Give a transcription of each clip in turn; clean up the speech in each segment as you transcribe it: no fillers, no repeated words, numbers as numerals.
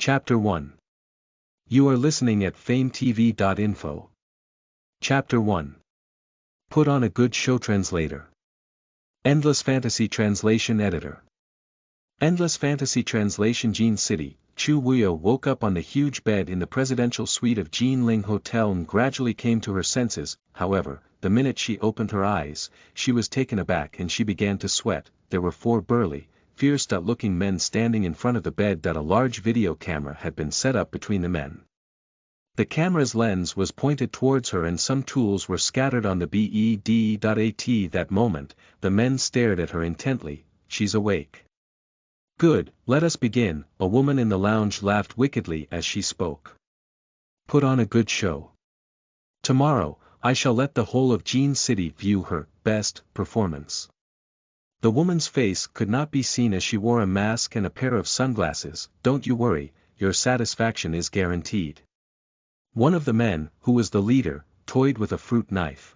Chapter 1. You are listening at FameTV.info. Chapter 1. Put on a good show translator. Endless Fantasy Translation Editor. Endless Fantasy Translation. Jean City. Chu Wuyo woke up on the huge bed in the presidential suite of Jin Ling Hotel and gradually came to her senses. However, the minute she opened her eyes, she was taken aback and she began to sweat. There were 4 burly, fierce-looking men standing in front of the bed. A large video camera had been set up between the men. The camera's lens was pointed towards her and some tools were scattered on the bed. That moment, the men stared at her intently. She's awake. Good, let us begin. A woman in the lounge laughed wickedly as she spoke. Put on a good show. Tomorrow, I shall let the whole of Jean City view her best performance. The woman's face could not be seen as she wore a mask and a pair of sunglasses. Don't you worry, your satisfaction is guaranteed. One of the men, who was the leader, toyed with a fruit knife.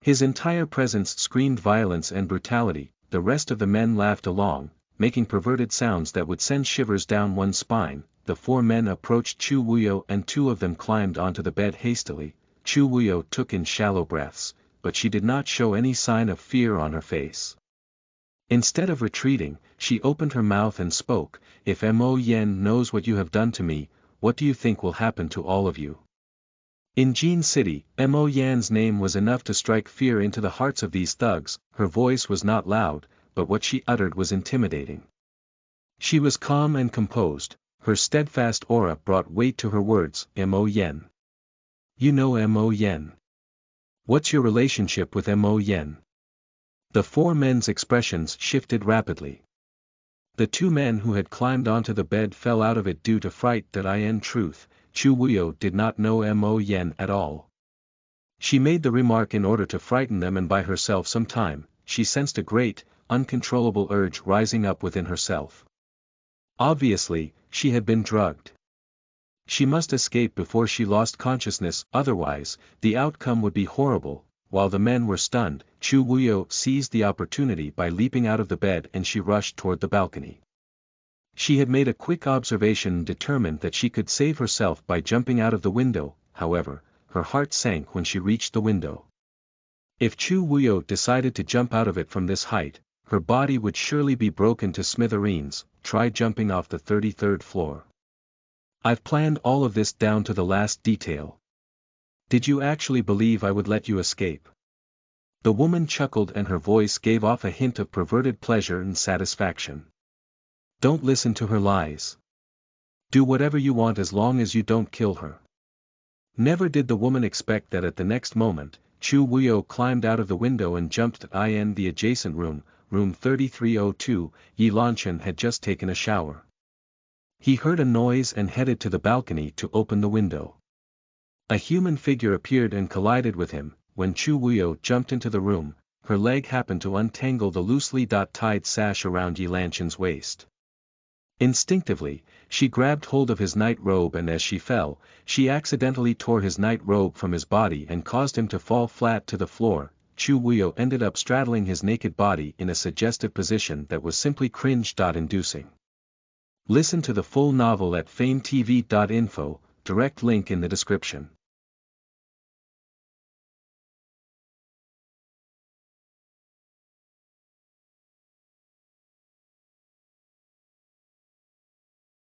His entire presence screamed violence and brutality. The rest of the men laughed along, making perverted sounds that would send shivers down one's spine. The 4 men approached Chu Wuyo and 2 of them climbed onto the bed hastily. Chu Wuyo took in shallow breaths, but she did not show any sign of fear on her face. Instead of retreating, she opened her mouth and spoke. If Mo Yen knows what you have done to me, what do you think will happen to all of you? In Jean City, Mo Yan's name was enough to strike fear into the hearts of these thugs. Her voice was not loud, but what she uttered was intimidating. She was calm and composed, her steadfast aura brought weight to her words. Mo Yen. You know Mo Yen. What's your relationship with Mo Yen? The 4 men's expressions shifted rapidly. The 2 men who had climbed onto the bed fell out of it due to fright. In truth, Chu Wuyo did not know Mo Yen at all. She made the remark in order to frighten them and buy herself some time. She sensed a great, uncontrollable urge rising up within herself. Obviously, she had been drugged. She must escape before she lost consciousness, otherwise, the outcome would be horrible. While the men were stunned, Chu Wuyo seized the opportunity by leaping out of the bed and she rushed toward the balcony. She had made a quick observation and determined that she could save herself by jumping out of the window. However, her heart sank when she reached the window. If Chu Wuyo decided to jump out of it from this height, her body would surely be broken to smithereens. Try jumping off the 33rd floor. I've planned all of this down to the last detail. Did you actually believe I would let you escape? The woman chuckled and her voice gave off a hint of perverted pleasure and satisfaction. Don't listen to her lies. Do whatever you want as long as you don't kill her. Never did the woman expect that at the next moment, Chu Wuyo climbed out of the window and jumped in the adjacent room, room 3302. Yi Lanchen had just taken a shower. He heard a noise and headed to the balcony to open the window. A human figure appeared and collided with him. When Chu Wuyo jumped into the room, her leg happened to untangle the loosely tied sash around Yi Lanchen's waist. Instinctively, she grabbed hold of his night robe and as she fell, she accidentally tore his night robe from his body and caused him to fall flat to the floor. Chu Wuyo ended up straddling his naked body in a suggestive position that was simply cringe-inducing. Listen to the full novel at FameTV.info, direct link in the description.